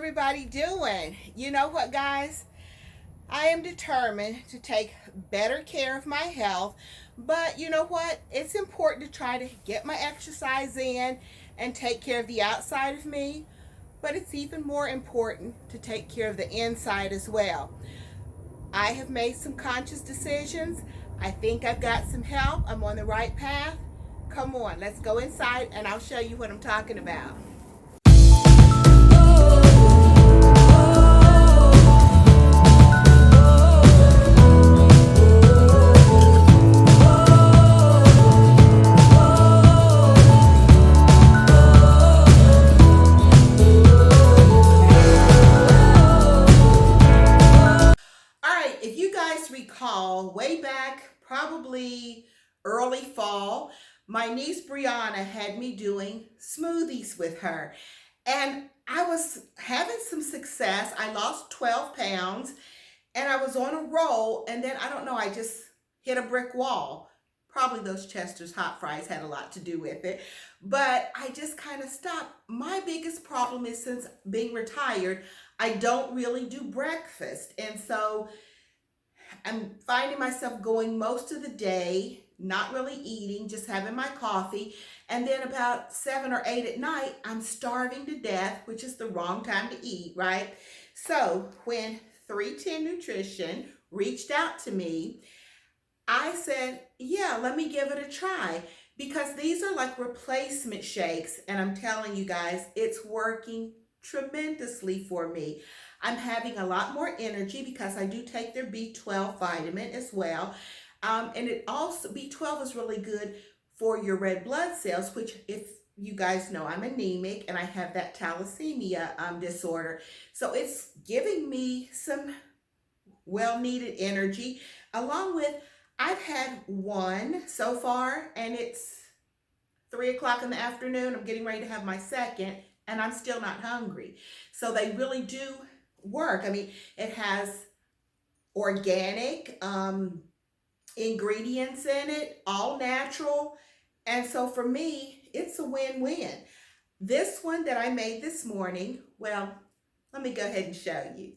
everybody doing? You know what, guys? I am determined to take better care of my health, but you know what? It's important to try to get my exercise in and take care of the outside of me, but it's even more important to take care of the inside as well. I have made some conscious decisions. I think I've got some help. I'm on the right path. Come on, let's go inside and I'll show you what I'm talking about. If you guys recall, way back, probably early fall, my niece Brianna had me doing smoothies with her. And I was having some success. I lost 12 pounds and I was on a roll. And then I don't know, I just hit a brick wall. Probably those Chester's hot fries had a lot to do with it. But I just kind of stopped. My biggest problem is since being retired, I don't really do breakfast. And so I'm finding myself going most of the day, not really eating, just having my coffee. And then about 7 or 8 at night, I'm starving to death, which is the wrong time to eat, right? So when 310 Nutrition reached out to me, I said, yeah, let me give it a try, because these are like replacement shakes. And I'm telling you guys, it's working tremendously for me. I'm having a lot more energy because I do take their B12 vitamin as well. And it also, B12 is really good for your red blood cells, which, if you guys know, I'm anemic and I have that thalassemia disorder. So it's giving me some well-needed energy, along with, I've had one so far and it's 3 o'clock in the afternoon. I'm getting ready to have my second and I'm still not hungry. So they really do work. I mean, it has organic ingredients in it, all natural. And so for me, it's a win-win. This one that I made this morning, well, let me go ahead and show you.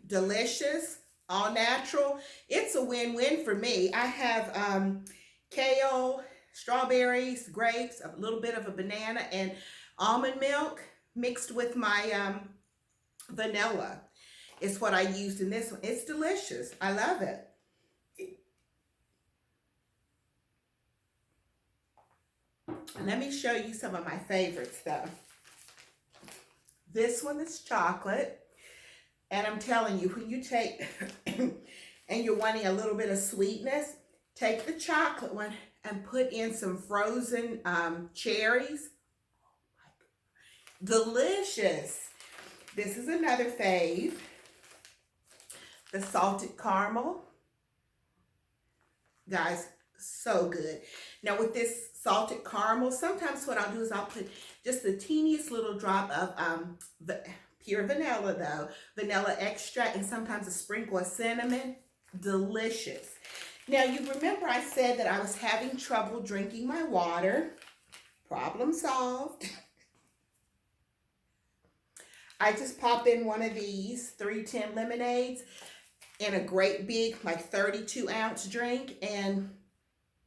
Delicious, all natural. It's a win-win for me. I have kale, strawberries, grapes, a little bit of a banana, and almond milk mixed with my vanilla. It's what I used in this one. It's delicious. I love it. Let me show you some of my favorites though. This one is chocolate. And I'm telling you, when you take and you're wanting a little bit of sweetness, take the chocolate one and put in some frozen cherries. Delicious. This is another fave. The salted caramel. Guys, so good. Now with this salted caramel, sometimes what I'll do is I'll put just the teeniest little drop of pure vanilla though, vanilla extract, and sometimes a sprinkle of cinnamon. Delicious. Now you remember I said that I was having trouble drinking my water. Problem solved. I just pop in one of these 310 lemonades in a great big like 32-ounce drink, and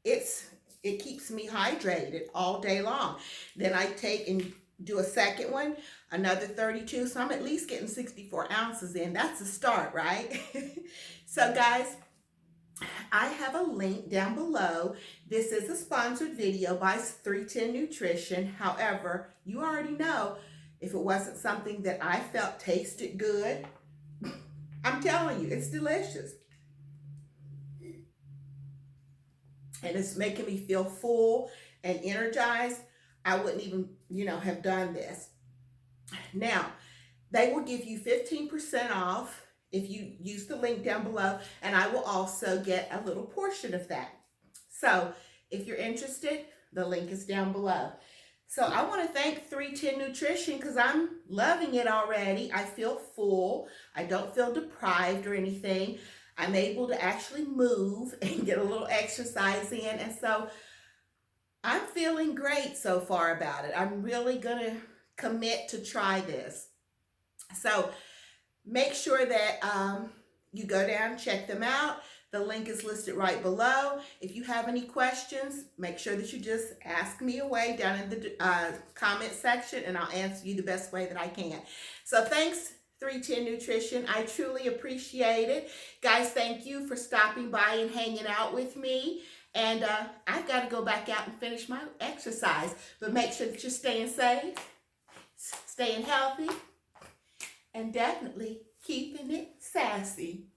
it keeps me hydrated all day long. Then I take and do a second one, another 32, so I'm at least getting 64 ounces in. That's a start, right? So guys, I have a link down below. This is a sponsored video by 310 Nutrition. However, you already know if it wasn't something that I felt tasted good, I'm telling you, it's delicious. And it's making me feel full and energized. I wouldn't even, have done this. Now, they will give you 15% off if you use the link down below, and I will also get a little portion of that. So if you're interested, the link is down below. So I want to thank 310 Nutrition because I'm loving it already. I feel full. I don't feel deprived or anything. I'm able to actually move and get a little exercise in. And so I'm feeling great so far about it. I'm really going to commit to try this. So make sure that you go down, check them out. The link is listed right below. If you have any questions, make sure that you just ask me away down in the comment section, and I'll answer you the best way that I can. So thanks, 310 Nutrition. I truly appreciate it. Guys, thank you for stopping by and hanging out with me. And I've got to go back out and finish my exercise. But make sure that you're staying safe, staying healthy, and definitely keeping it sassy.